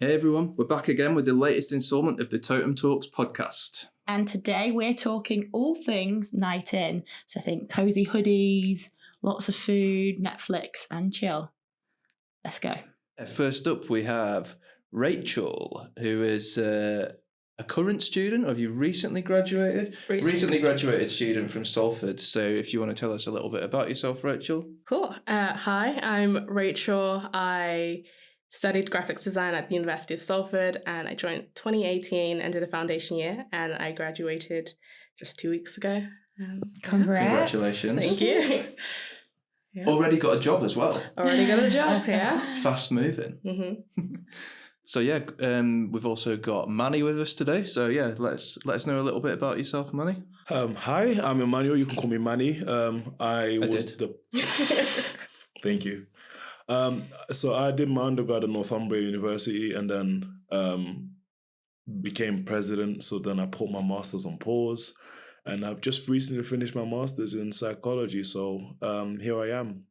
Hey everyone, we're back again with the latest instalment of the TOTUM Talks podcast. And today we're talking all things night in. So think cozy hoodies, lots of food, Netflix and chill. Let's go. First up we have Rachel, who is a current student, or have you recently graduated? Recently graduated student from Salford. So if you want to tell us a little bit about yourself, Rachel. Cool. Hi, I'm Rachel. I studied graphics design at the University of Salford and I joined 2018 and did a foundation year and I graduated just 2 weeks ago. Congrats. Congratulations. Thank you. Yeah. Already got a job as well. Already got a job, yeah. Fast moving. Mm-hmm. So yeah, we've also got Manny with us today. So yeah, let us know a little bit about yourself, Manny. Hi, I'm Emmanuel. You can call me Manny. Thank you. So I did my undergrad at Northumbria University and then became president. So then I put my master's on pause and I've just recently finished my master's in psychology. So here I am.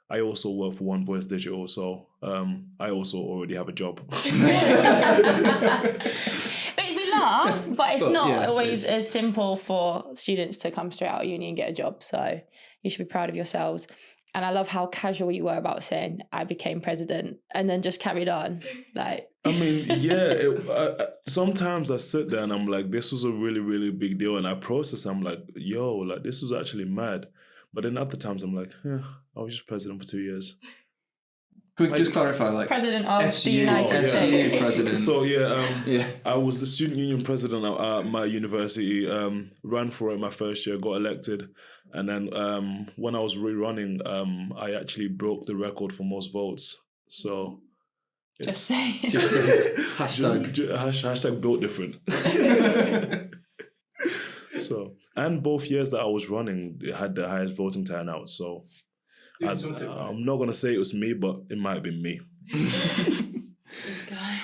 I also work for One Voice Digital, so I also already have a job. We laugh, but it's not always as simple for students to come straight out of uni and get a job. So you should be proud of yourselves. And I love how casual you were about saying I became president and then just carried on. Like, I mean, yeah, sometimes I sit there and I'm like, this was a really, really big deal. And I process, I'm like, yo, like this was actually mad. But then other times I'm like, I was just president for 2 years. Could we just clarify, like president of SU, the United States? President. So I was the student union president at my university. Ran for it my first year, got elected, and then when I was rerunning, I actually broke the record for most votes. So just say hashtag built different. So, and both years that I was running, it had the highest voting turnout. So I'm not going to say it was me, but it might have been me.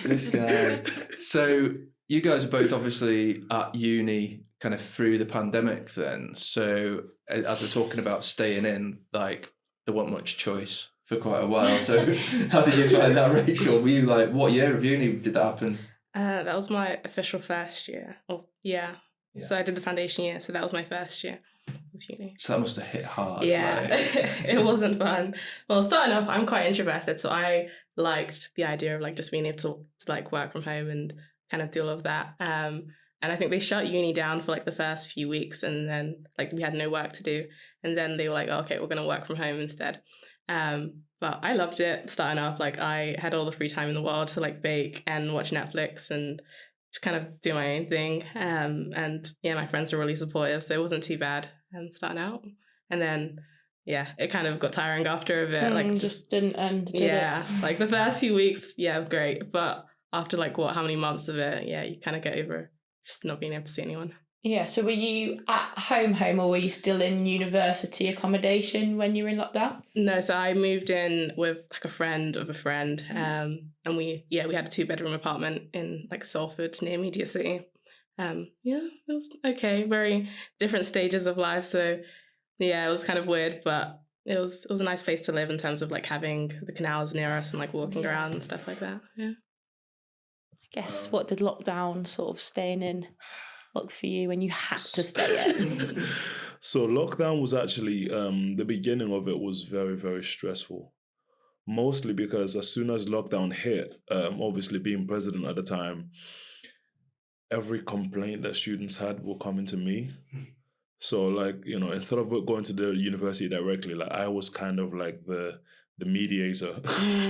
This guy. So you guys are both obviously at uni kind of through the pandemic then. So as we're talking about staying in, like there wasn't much choice for quite a while. So how did you find that, Rachel? Were you like, what year of uni did that happen? That was my official first year. Oh, yeah. So I did the foundation year, so that was my first year of uni. So that must have hit hard. Yeah, it wasn't fun. Well, starting off, I'm quite introverted, so I liked the idea of like just being able to like work from home and kind of do all of that. And I think they shut uni down for like the first few weeks, and then like we had no work to do, and then they were like, oh, okay, we're gonna work from home instead. But I loved it starting off. Like I had all the free time in the world to like bake and watch Netflix and just kind of do my own thing. And yeah, my friends were really supportive, so it wasn't too bad starting out. And then, yeah, it kind of got tiring after a bit. Like just didn't end, did it? Like the first few weeks, great. But after like how many months of it, you kind of get over just not being able to see anyone. Yeah, so were you at home, or were you still in university accommodation when you were in lockdown? No, so I moved in with like a friend of a friend, and we had a 2-bedroom apartment in like Salford near Media City. It was okay, very different stages of life. So yeah, it was kind of weird, but it was a nice place to live in terms of like having the canals near us and like walking around and stuff like that. Yeah. I guess what did lockdown sort of staying in look for you when you had to stay in? So lockdown was actually, the beginning of it was very, very stressful. Mostly because as soon as lockdown hit, obviously being president at the time, every complaint that students had will come into me. So like, instead of going to the university directly, like I was kind of like the mediator.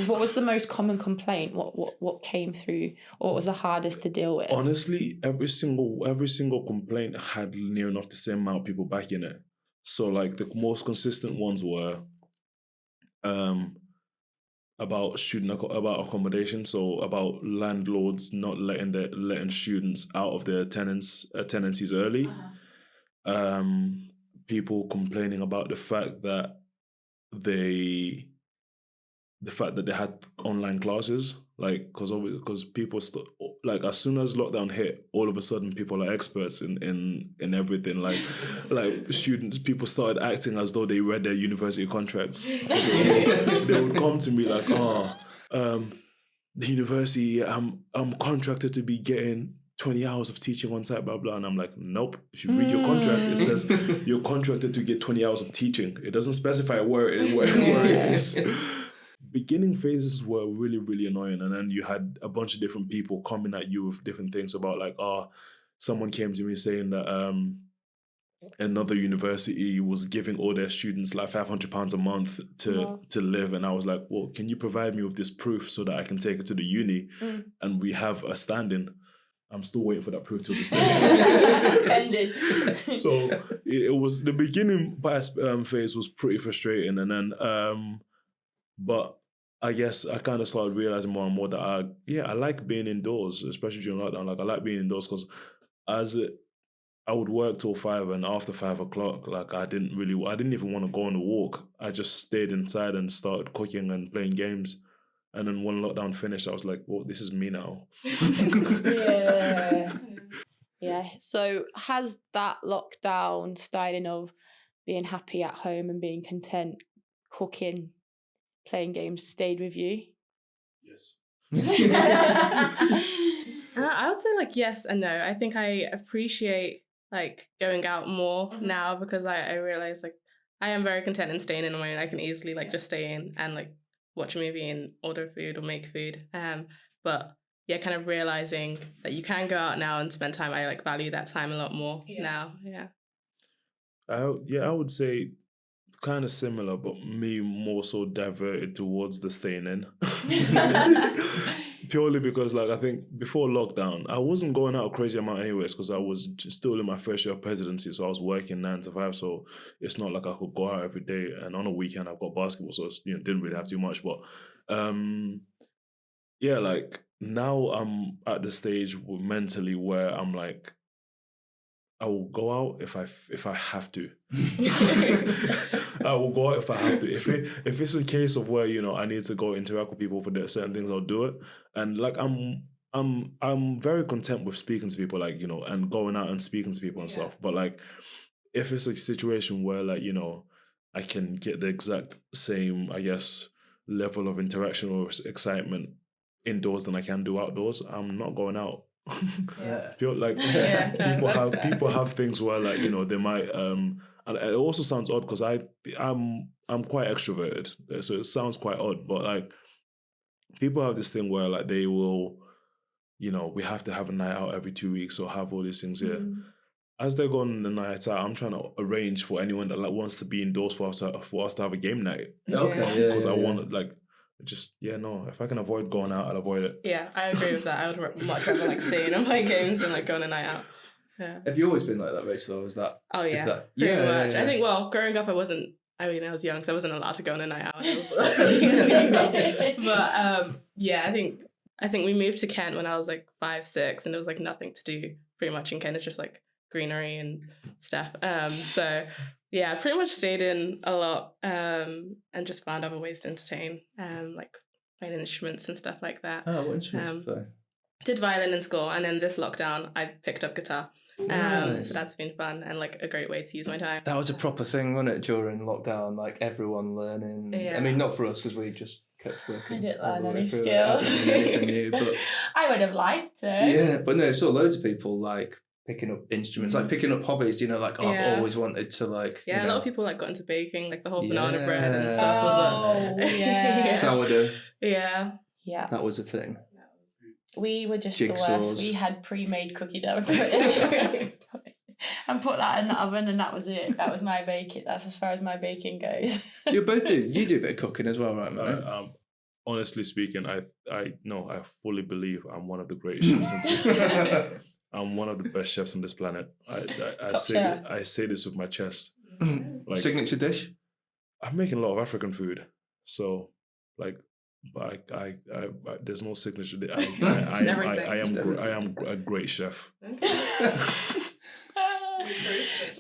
What was the most common complaint? What came through? Or what was the hardest to deal with? Honestly, every single complaint had near enough the same amount of people back in it. So like the most consistent ones were about about accommodation, so about landlords not letting students out of their tenancies early. People complaining about the fact that they had online classes, like because people like as soon as lockdown hit, all of a sudden people are experts in everything. Like people started acting as though they read their university contracts. They would come to me like, the university, I'm contracted to be getting 20 hours of teaching on site, blah, blah. And I'm like, nope. If you read your contract, it says you're contracted to get 20 hours of teaching. It doesn't specify where it is. Beginning phases were really, really annoying. And then you had a bunch of different people coming at you with different things about like, someone came to me saying that another university was giving all their students like £500 a month to live. And I was like, well, can you provide me with this proof so that I can take it to the uni and we have a stand-in? I'm still waiting for that proof till this day. So it was the beginning phase was pretty frustrating, and then but I guess I kind of started realizing more and more that I like being indoors, especially during lockdown. Like I like being indoors because I would work till 5, and after 5 o'clock, like I didn't even want to go on a walk. I just stayed inside and started cooking and playing games. And then when lockdown finished, I was like, well, this is me now. Yeah. So has that lockdown styling of being happy at home and being content, cooking, playing games stayed with you? Yes. I would say like yes and no. I think I appreciate like going out more now because I realize like I am very content in staying in on my own. I can easily like just stay in and like watch a movie and order food or make food. But yeah, kind of realizing that you can go out now and spend time. I like value that time a lot more now. Yeah. I would say kind of similar, but me more so diverted towards the staying in. Purely because like I think before lockdown, I wasn't going out a crazy amount anyways because I was still in my first year of presidency, so I was working 9 to 5, so it's not like I could go out every day. And on a weekend I've got basketball, so it's, didn't really have too much. But yeah, like now I'm at the stage mentally where I'm like, I will go out if I have to. I will go out if I have to. If it's a case of where I need to go interact with people for certain things, I'll do it. And like I'm very content with speaking to people, like and going out and speaking to people and stuff. But like if it's a situation where like I can get the exact same, I guess, level of interaction or excitement indoors than I can do outdoors, I'm not going out. People have things where like they might and it also sounds odd because I'm quite extroverted, so it sounds quite odd, but like people have this thing where like they will we have to have a night out every 2 weeks or have all these things here. As they're going on the night out, I'm trying to arrange for anyone that like wants to be indoors for us to have a game night. Because I want to like if I can avoid going out, I'll avoid it. Yeah, I agree with that. I would much rather like stay in and play games than like go on a night out. Yeah. Have you always been like that, Rachel, or is that? Oh yeah, pretty much. I think growing up I was young, so I wasn't allowed to go on a night out. But I think we moved to Kent when I was like 5, 6, and there was like nothing to do pretty much in Kent. It's just like greenery and stuff. So yeah, I pretty much stayed in a lot and just found other ways to entertain, like playing instruments and stuff like that. Oh, what instruments do you play? Did violin in school, and then this lockdown I picked up guitar. Nice. So that's been fun and like a great way to use my time. That was a proper thing, wasn't it, during lockdown? Like everyone learning. Yeah. I mean, not for us because we just kept working. I didn't learn any skills. New, but I would have liked to. Yeah, but no, I saw loads of people like picking up instruments, like picking up hobbies. I've always wanted to like. Yeah, a lot of people like got into baking, like the whole banana bread and stuff. Sourdough. Yeah. That was a thing. We were just Jigsaws. The worst. We had pre-made cookie dough and put that in the oven, and that was it. That was my baking. That's as far as my baking goes. You both do. You do a bit of cooking as well, right, Manny? Honestly speaking, I fully believe I'm one of the greatest chefs in existence. I'm one of the best chefs on this planet. I say this with my chest. Like, signature dish? I'm making a lot of African food, so like. But I there's no signature. I am a great chef.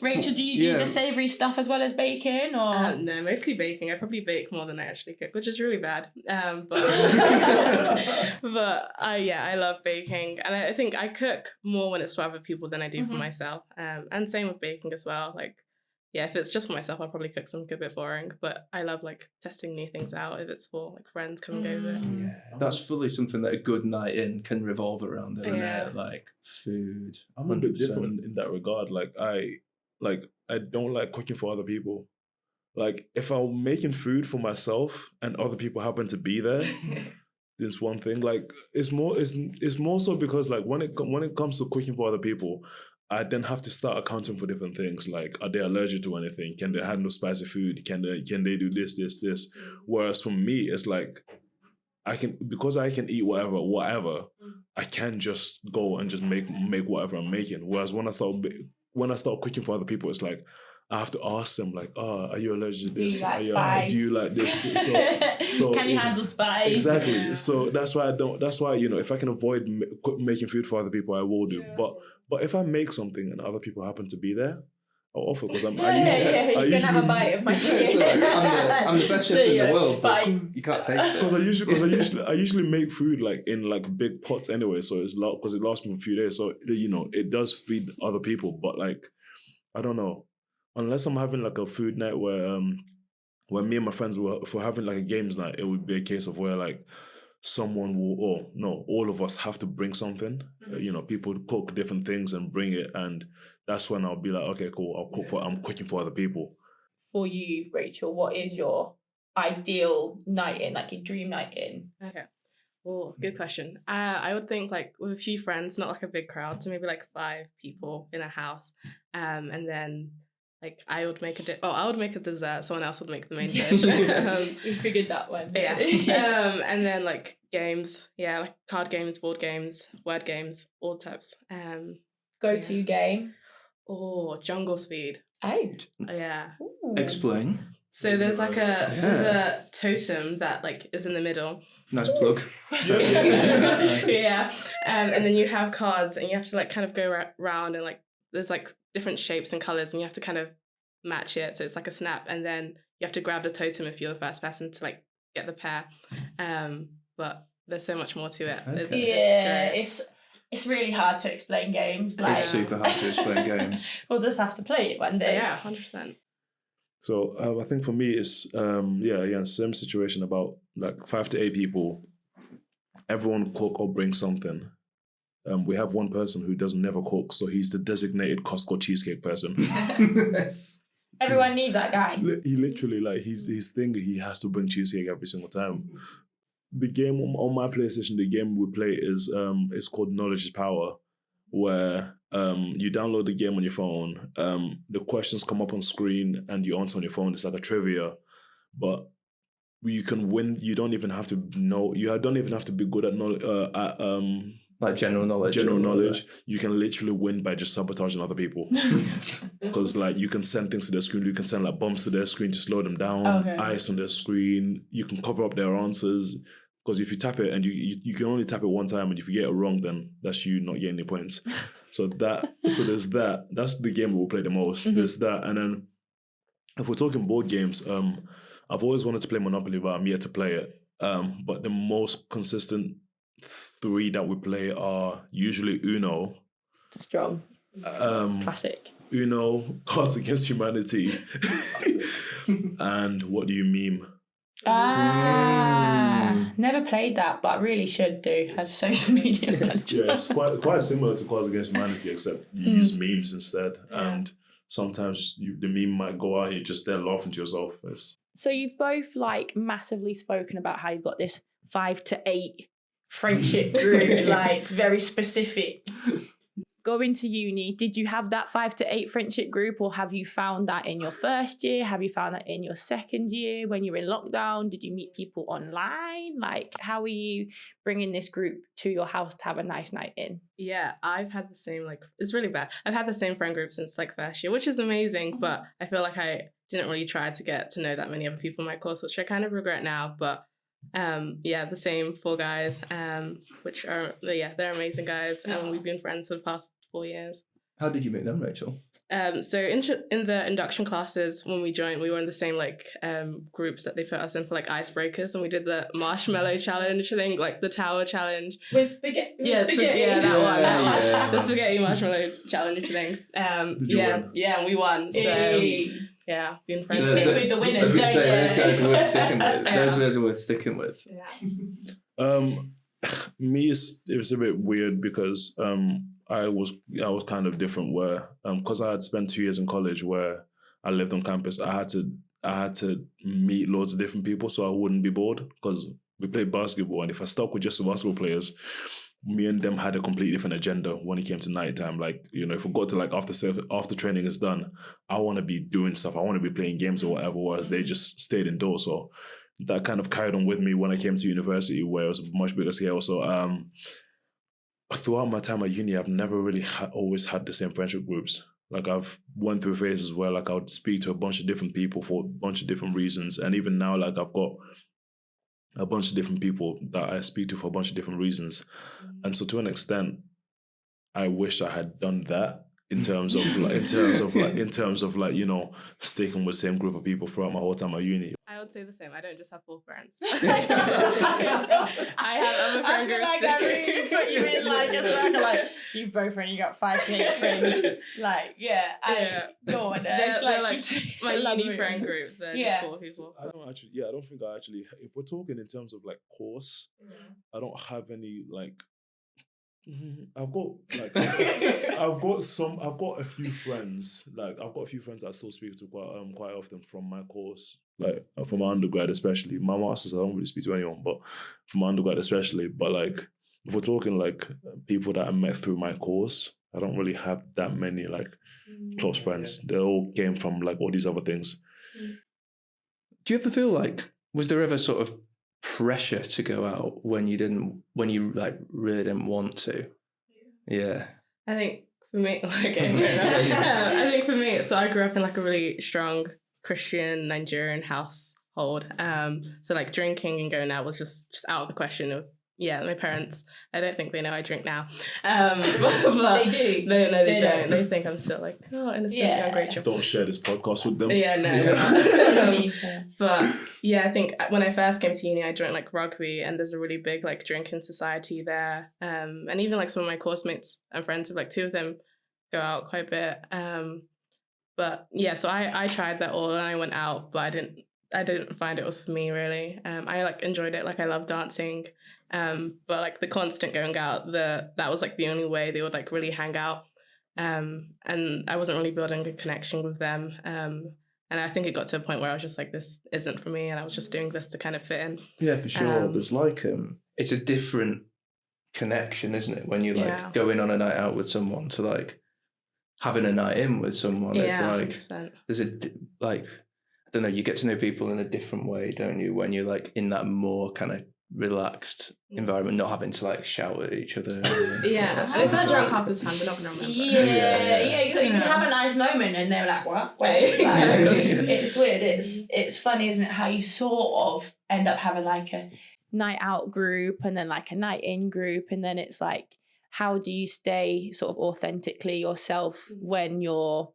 Rachel, do you do the savoury stuff as well as baking, or no? Mostly baking. I probably bake more than I actually cook, which is really bad. But I love baking, and I think I cook more when it's for other people than I do for myself. And same with baking as well. Like, yeah, if it's just for myself, I'll probably cook something a bit boring. But I love like testing new things out if it's for like friends coming over. Yeah, that's fully something that a good night in can revolve around, isn't it? Like food. I'm a bit different in that regard. Like I don't like cooking for other people. Like if I'm making food for myself and other people happen to be there, this one thing. Like it's more so because like when it comes to cooking for other people, I then have to start accounting for different things. Like, are they allergic to anything? Can they handle spicy food? Can they do this? Whereas for me, it's like I can eat whatever. I can just go and just make whatever I'm making. Whereas when I start cooking for other people, it's like I have to ask them, like, are you allergic to this? Do you like this? So can you handle spice? Exactly. So that's why if I can avoid making food for other people, I will do. But if I make something and other people happen to be there, I'll offer, because I usually have a bite of my chicken. I'm the best chef in the world, but you can't taste it. Because I usually make food like in like big pots anyway, so because it lasts me a few days, so it does feed other people. But like, I don't know, unless I'm having like a food night where me and my friends if we're having like a games night, it would be a case of where like someone all of us have to bring something. People cook different things and bring it, and that's when I'll be like, okay, cool, I'm cooking for other people. For you, Rachel, what is your ideal night in, like your dream night in? Okay. Oh, good question. I would think like with a few friends, not like a big crowd, so maybe like 5 people in a house, and then like I would make a dessert. Someone else would make the main dish. We figured that one. Yeah. And then like games, like card games, board games, word games, all types. Go-to game. Oh, Jungle Speed. Oh. Yeah. Ooh. Explain. So there's like there's a totem that like is in the middle. Nice plug. Yeah. And then you have cards and you have to like kind of go around and like there's like different shapes and colours and you have to kind of match it. So it's like a snap, and then you have to grab the totem if you're the first person to like get the pair. But there's so much more to it. Okay. It's really hard to explain games. Like, it's super hard to explain games. We'll just have to play it one day. Yeah, 100%. So I think for me it's same situation, about like 5 to 8 people. Everyone cook or bring something. We have one person who doesn't never cook, so he's the designated Costco cheesecake person. Everyone needs that guy. He literally, like, his thing, he has to bring cheesecake every single time. The game on my PlayStation, the game we play is it's called Knowledge is Power, where you download the game on your phone. The questions come up on screen and you answer on your phone. It's like a trivia, but you can win. You don't even have to know. You don't even have to be good at like general knowledge. You can literally win by just sabotaging other people. Because like you can send things to their screen. You can send like bombs to their screen to slow them down. Okay. Ice on their screen. You can cover up their answers. Because if you tap it and you can only tap it one time, and if you get it wrong, then that's you not getting any points. So there's that. That's the game we'll play the most. Mm-hmm. There's that, and then if we're talking board games, I've always wanted to play Monopoly, but I'm yet to play it. But the most consistent 3 that we play are usually Uno. Strong. Classic. Uno, Cards Against Humanity, and What Do You Meme? Never played that, but I really should do as social media manager. Yeah, it's quite similar to Cards Against Humanity, except you use memes instead. And sometimes the meme might go out, you're just there laughing to yourself. So you've both like massively spoken about how you've got this 5 to 8 friendship group, like very specific. Going to uni, did you have that 5 to 8 friendship group, or have you found that in your first year? Have you found that in your second year when you're in lockdown? Did you meet people online? Like, how are you bringing this group to your house to have a nice night in? Yeah, I've had the same, like, it's really bad. I've had the same friend group since like first year, which is amazing, but I feel like I didn't really try to get to know that many other people in my course, which I kind of regret now, but the same 4 guys, which are, they're amazing guys, and we've been friends for the past 4 years. How did you meet them, Rachel? So in the induction classes, when we joined, we were in the same like groups that they put us in for like icebreakers, and we did the marshmallow challenge, I think, like the tower challenge with spaghetti. The spaghetti marshmallow challenge, I think. And we won. So Yeah, being You friends. stick with the I winners, was going to don't say, you? those guys are worth sticking with. Yeah. Those guys are worth sticking with. Me, it was a bit weird because I was kind of different where because I had spent 2 years in college where I lived on campus. I had to meet loads of different people so I wouldn't be bored because we played basketball, and if I stuck with just the basketball players, me and them had a completely different agenda when it came to nighttime. Like, you know, if we got to like after training is done, I want to be doing stuff. I want to be playing games or whatever, whereas they just stayed indoors. So that kind of carried on with me when I came to university, where it was a much bigger scale. So throughout my time at uni, I've never really always had the same friendship groups. Like I've went through phases where like I would speak to a bunch of different people for a bunch of different reasons, and even now, like I've got a bunch of different people that I speak to for a bunch of different reasons. And so to an extent, I wish I had done that in terms of like, you know, sticking with the same group of people throughout my whole time at uni. I would say the same. I don't just have 4 friends. I have other friend I feel groups like too. I really put you in like a circle. Like you boyfriend, you got 5 to 8 friends. Like go on. They're like my uni elaborate. friend group. They're just 4 people. I don't think I actually, if we're talking in terms of like course, I don't have any like, I've got a few friends. Like I've got a few friends that I still speak to quite often from my course, like from my undergrad especially. My masters, I don't really speak to anyone, but from my undergrad especially. But like if we're talking like people that I met through my course, I don't really have that many like close friends. They all came from like all these other things. Do you ever feel like, was there ever sort of pressure to go out when you like really didn't want to? Yeah. I think for me, I think for me, so I grew up in like a really strong Christian Nigerian household. So like drinking and going out was just out of the question. Of my parents, I don't think they know I drink now. But they do. No, they don't. They think I'm still like, innocent young Rachel. Don't share this podcast with them. Yeah, no. But yeah, I think when I first came to uni, I joined like rugby, and there's a really big like drinking society there. And even like some of my course mates and friends, with like 2 of them go out quite a bit. But yeah, so I tried that all, and I went out, but I didn't find it was for me really. I like enjoyed it, like I love dancing. But like the constant going out, that was like the only way they would like really hang out. And I wasn't really building a connection with them. And I think it got to a point where I was just like, this isn't for me, and I was just doing this to kind of fit in. Yeah, for sure. There's like it's a different connection, isn't it? When you like going on a night out with someone to like having a night in with someone. It's like 100%. there's like I don't know, you get to know people in a different way, don't you? When you're like in that more kind of relaxed environment, not having to like shout at each other. Yeah, and if they're drunk half the time, they're not gonna remember. Yeah. You can have a nice moment, and they're like, "What? Wait." Exactly. It's weird. It's funny, isn't it? How you sort of end up having like a night out group, and then like a night in group, and then it's like, how do you stay sort of authentically yourself when you're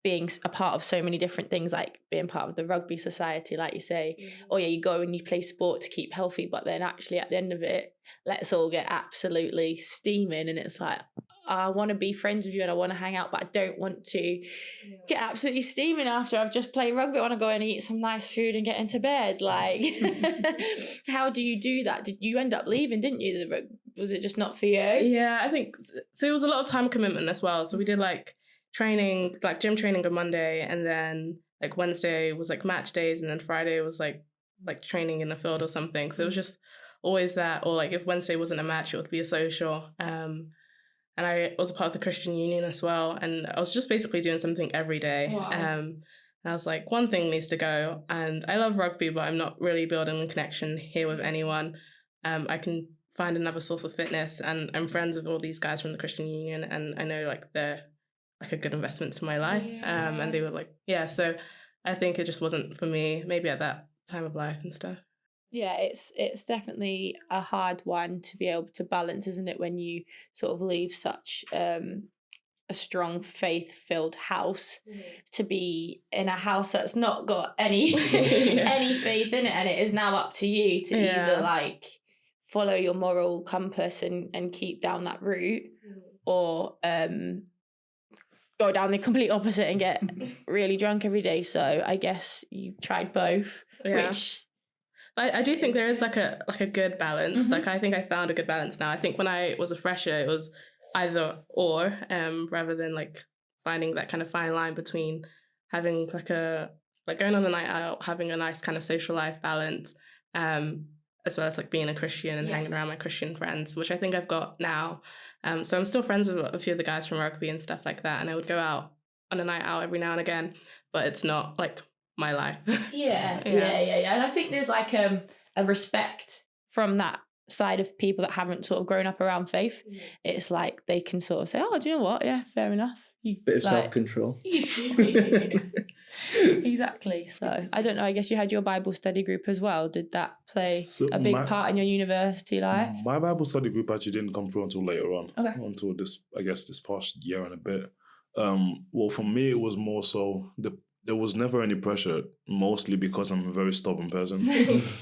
being a part of so many different things, like being part of the rugby society, like you say, you go and you play sport to keep healthy, but then actually at the end of it, let's all get absolutely steaming, and it's like, I want to be friends with you and I want to hang out, but I don't want to get absolutely steaming after I've just played rugby. I want to go and eat some nice food and get into bed. Like, how do you do that? Did you end up leaving, didn't you? Was it just not for you? Yeah, I think so. It was a lot of time commitment as well. So we did like training, like gym training on Monday, and then like Wednesday was like match days, and then Friday was like training in the field or something. So it was just always that, or like if Wednesday wasn't a match, it would be a social. And I was a part of the Christian Union as well, and I was just basically doing something every day. Wow. And I was like, one thing needs to go, and I love rugby, but I'm not really building a connection here with anyone. I can find another source of fitness, and I'm friends with all these guys from the Christian Union, and I know like they're like a good investment to my life. And they were like, so I think it just wasn't for me, maybe at that time of life and stuff. Yeah, it's definitely a hard one to be able to balance, isn't it, when you sort of leave such a strong faith-filled house to be in a house that's not got any any faith in it, and it is now up to you to either like follow your moral compass and keep down that route, or go down the complete opposite and get really drunk every day. So I guess you tried both, which... I do think there is like a good balance. Like I think I found a good balance now. I think when I was a fresher, it was either or, rather than like finding that kind of fine line between having going on a night out, having a nice kind of social life balance, as well as like being a Christian and hanging around my Christian friends, which I think I've got now. So I'm still friends with a few of the guys from rugby and stuff like that, and I would go out on a night out every now and again, but it's not like my life. Yeah. And I think there's like a respect from that side of people that haven't sort of grown up around faith. It's like they can sort of say, oh, do you know what? Yeah, fair enough. Bit of self-control. Exactly. So I don't know, I guess you had your Bible study group as well. Did that play a big part in your university life? My Bible study group actually didn't come through until later on. Okay. Until this past year and a bit. Well, for me, it was more so there was never any pressure, mostly because I'm a very stubborn person.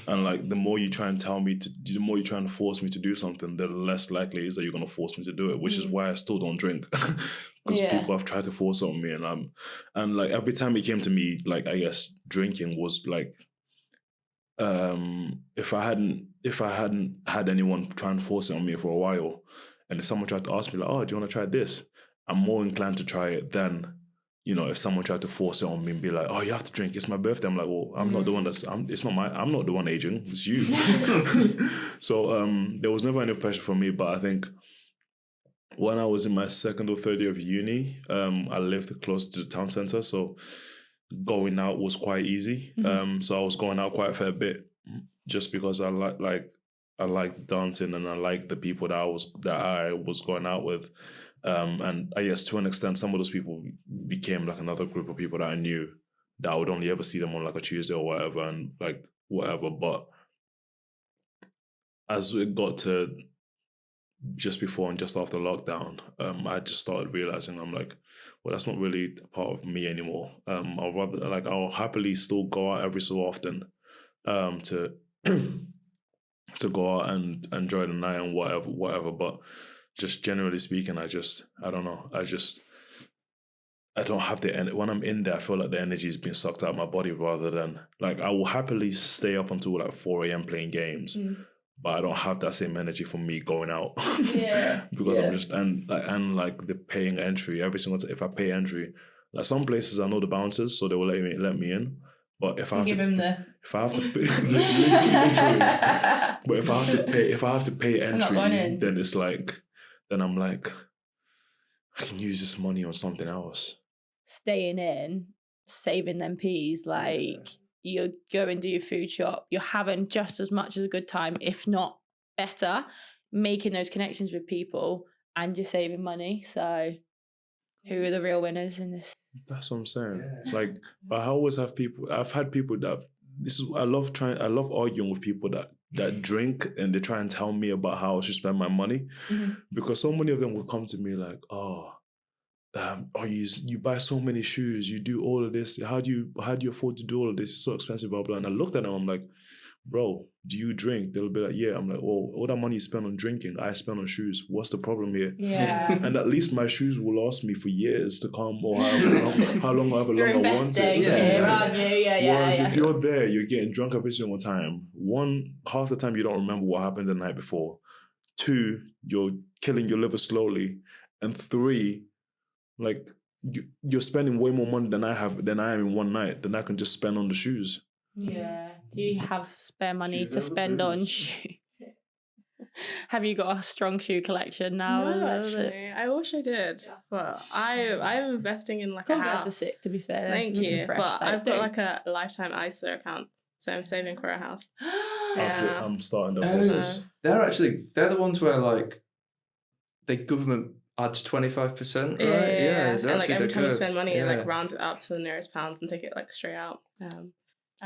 And like the more you try and force me to do something, the less likely it is that you're going to force me to do it, which is why I still don't drink. Because people have tried to force it on me, and like every time it came to me, like I guess drinking was like, if I hadn't had anyone try and force it on me for a while, and if someone tried to ask me like, oh, do you want to try this? I'm more inclined to try it than, if someone tried to force it on me and be like, oh, you have to drink, it's my birthday. I'm like, well, I'm not the one I'm not the one aging, it's you. So there was never any pressure for me, but I think when I was in my second or third year of uni, I lived close to the town centre, so going out was quite easy. So I was going out quite a fair bit just because I like dancing and I like the people that I was going out with. And I guess to an extent, some of those people became like another group of people that I knew that I would only ever see them on like a Tuesday or whatever, and like whatever. But as it got to just before and just after lockdown, I just started realizing I'm like, well, that's not really a part of me anymore. I'll happily still go out every so often, to go out and enjoy the night and whatever. But just generally speaking, I don't know. I don't have the energy. When I'm in there, I feel like the energy is being sucked out of my body rather than, like, I will happily stay up until like 4 a.m. playing games, but I don't have that same energy for me going out. Because I'm just, and like the paying entry every single time. If I pay entry, like some places I know the bouncers, so they will let me in. But if I have to pay entry, then it's like, then I'm like, I can use this money on something else. Staying in, saving them peas, like you go and do your food shop, you're having just as much as a good time, if not better, making those connections with people, and you're saving money. So who are the real winners in this? That's what I'm saying. Yeah. Like, I always have people, I've had people that I love arguing with people that drink and they try and tell me about how I should spend my money. Because so many of them will come to me like, you buy so many shoes, you do all of this, how do you afford to do all of this? It's so expensive, blah, blah. And I looked at them, I'm like, bro, do you drink? They'll be like, yeah. I'm like, well, all that money you spend on drinking, I spend on shoes. What's the problem here? Yeah. And at least my shoes will last me for years to come, or how long I want it. You're investing, aren't you? Whereas if you're there, you're getting drunk every single time. One, half the time you don't remember what happened the night before. 2, you're killing your liver slowly. And 3, like you're spending way more money than I am in one night than I can just spend on the shoes. Yeah. Do you have spare money to spend on shoes? Have you got a strong shoe collection now? No, actually. I wish I did. But I'm investing in like a house. Are sick, to be fair. Thank you. Fresh, but I've got like a lifetime ISA account. So I'm saving for a house. Yeah. I'm starting the process. They're the ones where like the government adds 25%, right? Yeah. And like every time you spend money, it like rounds it out to the nearest pound and take it like straight out.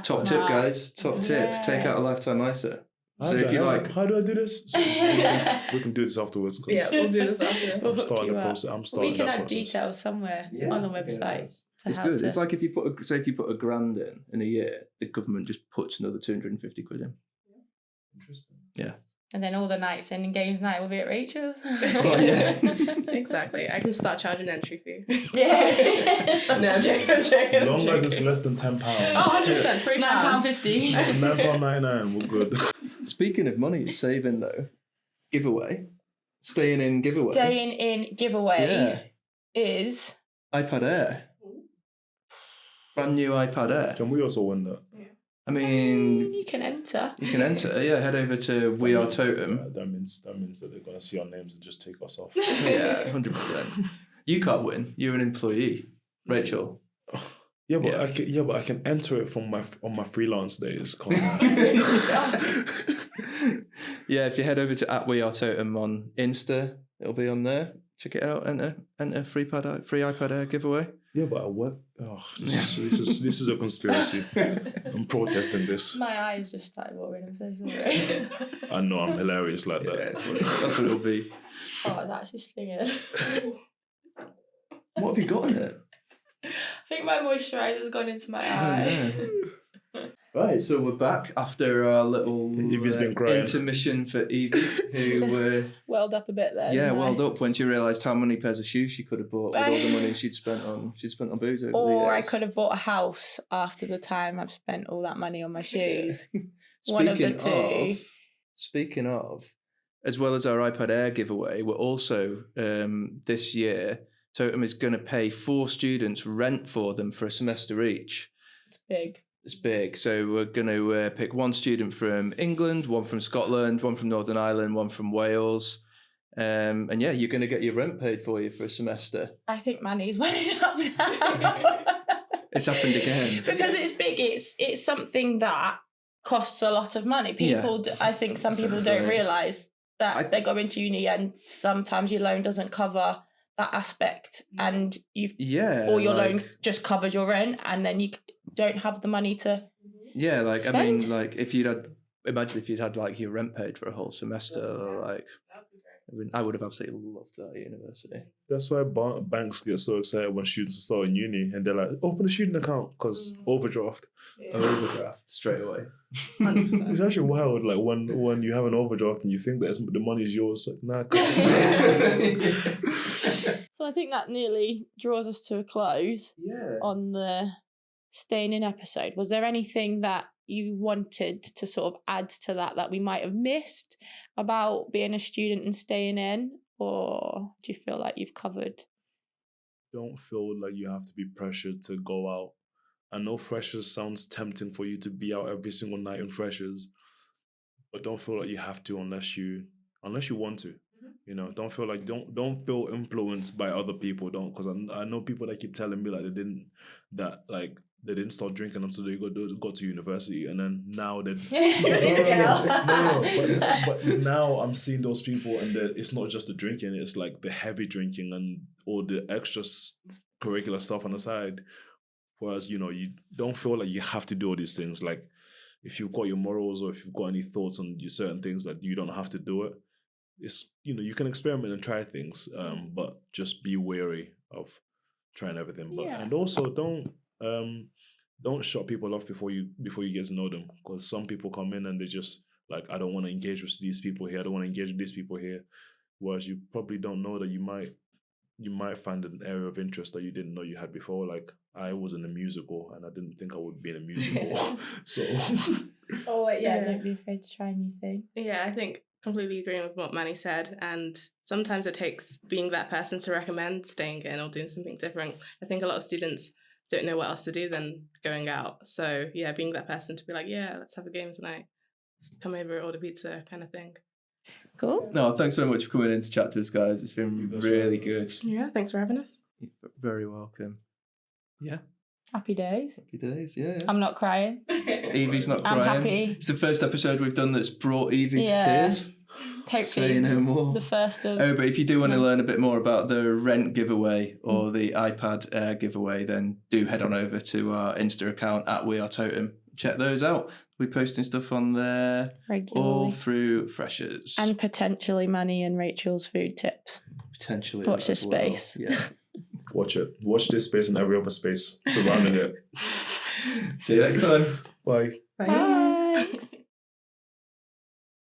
Top tip, guys. Top tip. Take out a lifetime ISA. So if you like, how do I do this? We can do this afterwards. Yeah, we'll do this after. I'm starting the process. We can add details somewhere on the website. It's good. It's like if you put a grand in a year, the government just puts another 250 quid in. Interesting. Yeah. And then all the nights in games night will be at Rachel's. Oh, yeah. Exactly. I can start charging entry fee. Yeah. No, I'm joking. As long as it's less than £10. Oh, 100%. £9.50. £9.99, we're good. Speaking of money saving though, giveaway, staying in giveaway. Staying in giveaway is iPad Air. Brand new iPad Air. Can we also win that? I mean, you can enter. you can enter. Yeah, head over to We Are Totum. That means that they're gonna see our names and just take us off. Yeah, 100%. You can't win. You're an employee, Rachel. Yeah, but I can enter it from on my freelance days. Can't I? Yeah, if you head over to @WeAreTotum on Insta, it'll be on there. Check it out. Enter free iPad Air giveaway. Yeah, but I work. Oh, this is a conspiracy. I'm protesting this. My eyes just started watering. I'm so sorry. I know I'm hilarious like that. Yeah, that's what it'll be. Oh, it's actually stinging. What have you got in it? I think my moisturizer's gone into my eye. Yeah. Right, so we're back after our little Evie's been crying. intermission for Evie, who welled up a bit there. welled up when she realised how many pairs of shoes she could have bought with all the money she'd spent on booze over the years. Or I could have bought a house after the time I've spent all that money on my shoes. One of the two. Speaking of, as well as our iPad Air giveaway, we're also this year Totum is going to pay 4 students rent for them for a semester each. It's big. It's big. So we're going to pick 1 student from England, 1 from Scotland, 1 from Northern Ireland, 1 from Wales. And yeah, you're going to get your rent paid for you for a semester. I think Manny's welling up now. It's happened again. Because it's big. It's something that costs a lot of money. I think some people don't realise that they're going to uni and sometimes your loan doesn't cover that aspect, and your loan just covers your rent, and then you don't have the money to spend. I mean, like if you'd had like your rent paid for a whole semester, like I would have absolutely loved that at university. That's why banks get so excited when students start in uni and they're like, open a student account because overdraft. An overdraft straight away. 100%. It's actually wild, like when you have an overdraft and you think that the money is yours, like, nah. So I think that nearly draws us to a close on the staying in episode. Was there anything that you wanted to sort of add to that we might have missed about being a student and staying in, or do you feel like you've covered? Don't feel like you have to be pressured to go out. I know freshers sounds tempting for you to be out every single night in freshers, but don't feel like you have to unless you want to. You know, don't feel feel influenced by other people. Because I know people that keep telling me like they didn't start drinking until they got to university, and then now they but now I'm seeing those people, and it's not just the drinking; it's like the heavy drinking and all the extra curricular stuff on the side. Whereas you don't feel like you have to do all these things. Like if you've got your morals or if you've got any thoughts on certain things, that you don't have to do it. It's you can experiment and try things, but just be wary of trying everything. And also don't shut people off before you get to know them, because some people come in and they just like, I don't want to engage with these people here. I don't want to engage with these people here. Whereas you probably don't know that you might find an area of interest that you didn't know you had before. Like I was in a musical and I didn't think I would be in a musical. So. Don't be afraid to try new things. Yeah, I think completely agreeing with what Manny said, and sometimes it takes being that person to recommend staying in or doing something different. I think a lot of students don't know what else to do than going out. So yeah, being that person to be like, yeah, let's have a game tonight, come over, order pizza, kind of thing. Cool. No, thanks so much for coming in to chat to us, guys. It's been really good. Yeah, thanks for having us. You're very welcome. Yeah. Happy days. Happy days, yeah. I'm not crying. Evie's not crying. I'm happy. It's the first episode we've done that's brought Evie to tears. Hopefully Say no more. The first of... Oh, but if you do want to learn a bit more about the rent giveaway or the iPad Air giveaway, then do head on over to our Insta account @WeAreTotum. Check those out. We're posting stuff on there regularly, all through freshers. And potentially Manny and Rachel's food tips. Potentially. Watch this space. Yeah. Watch it. Watch this space and every other space surrounding it. See you next time. Bye. Bye.